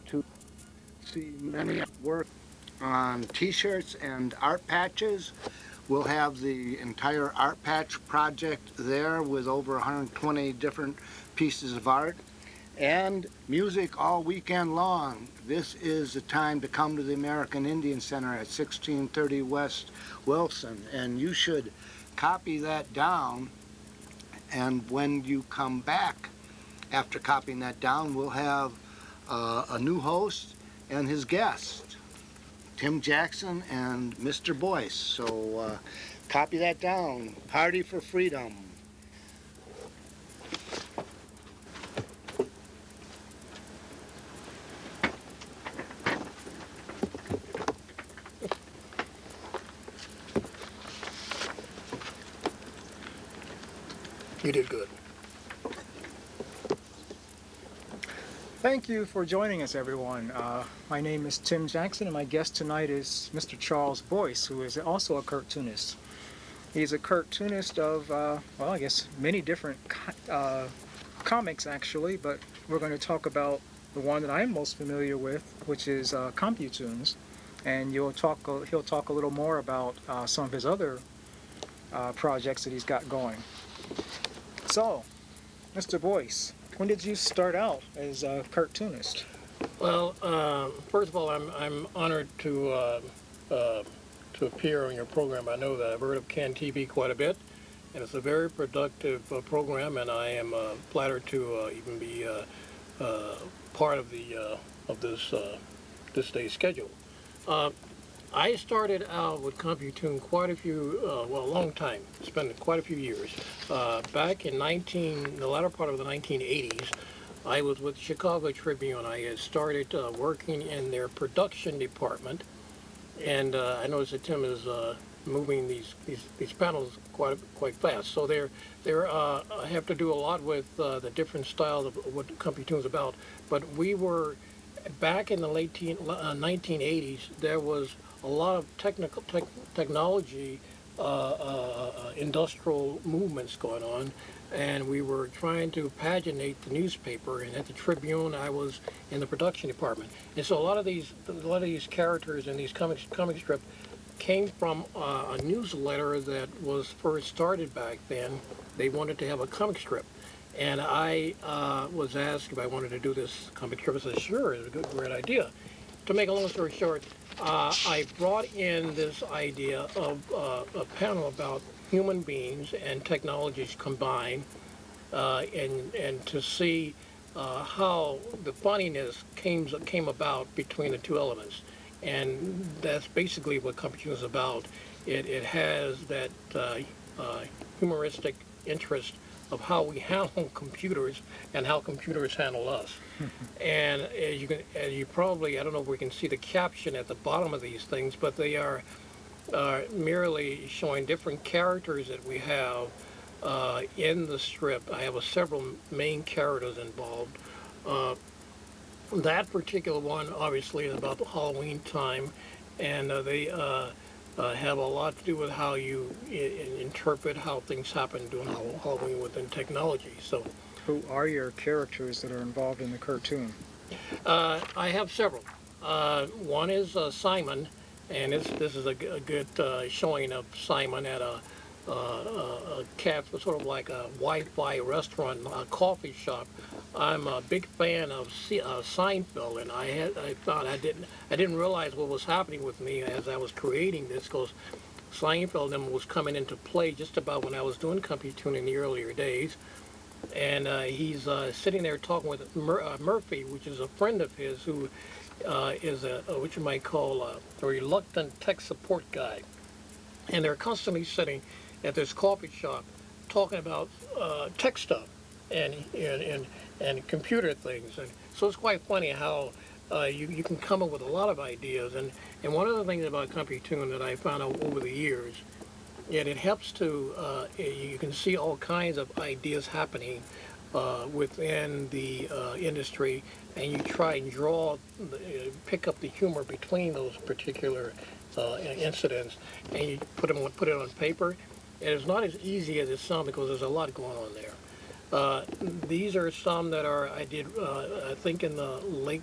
to see many work on t-shirts and art patches. We'll have the entire art patch project there with over 120 different pieces of art and music all weekend long. This is the time to come to the American Indian Center at 1630 West Wilson, and you should copy that down, and when you come back after copying that down, we'll have a new host and his guest, Tim Jackson and Mr. Boyce. So copy that down. Party for Freedom. You did good. Thank you for joining us, everyone. My name is Tim Jackson, and my guest tonight is Mr. Charles Boyce, who is also a cartoonist. He's a cartoonist of, well, I guess many different comics, actually, but we're going to talk about the one that I'm most familiar with, which is Compu-toons, and he'll talk a little more about some of his other projects that he's got going. So, Mr. Boyce, when did you start out as a cartoonist? Well, first of all, I'm honored to appear on your program. I know that I've heard of CAN TV quite a bit, and it's a very productive program, and I am flattered to even be part of this day's schedule. I started out with Compu-toon quite a few, well, a long time, spent quite a few years. Back in the latter part of the 1980s, I was with Chicago Tribune. I had started working in their production department, and I noticed that Tim is moving these panels quite fast. So I have to do a lot with the different styles of what Compu-toon is about. But we were back in the late 1980s. There was a lot of technology, industrial movements going on, and we were trying to paginate the newspaper. And at the Tribune, I was in the production department. And so a lot of these characters in these comic strips came from a newsletter that was first started back then. They wanted to have a comic strip, and I was asked if I wanted to do this comic strip. I said, sure, it's a great idea. To make a long story short, I brought in this idea of a panel about human beings and technologies combined, and to see how the funniness came about between the two elements. And that's basically what Compu-toon is about. It has that humoristic interest of how we handle computers and how computers handle us. And as you probably, I don't know if we can see the caption at the bottom of these things, but they are merely showing different characters that we have in the strip. I have several main characters involved. That particular one obviously is about the Halloween time, and they have a lot to do with how you interpret how things happen during Halloween within technology. So, Who are your characters that are involved in the cartoon? I have several. One is Simon, and this is a good showing of Simon at a cafe, sort of like a Wi-Fi restaurant, a coffee shop. I'm a big fan of Seinfeld, and I thought I didn't realize what was happening with me as I was creating this, because Seinfeld was coming into play just about when I was doing Compu-toon in the earlier days. And he's sitting there talking with Murphy, which is a friend of his, who is what you might call a reluctant tech support guy. And they're constantly sitting at this coffee shop talking about tech stuff and computer things. And so it's quite funny how you can come up with a lot of ideas. And one of the things about Compu-toon that I found out over the years, it helps to, you can see all kinds of ideas happening within the industry, and you try and pick up the humor between those particular incidents, and you put it on paper. And it's not as easy as it sounds, because there's a lot going on there. These are some that I did, I think in the late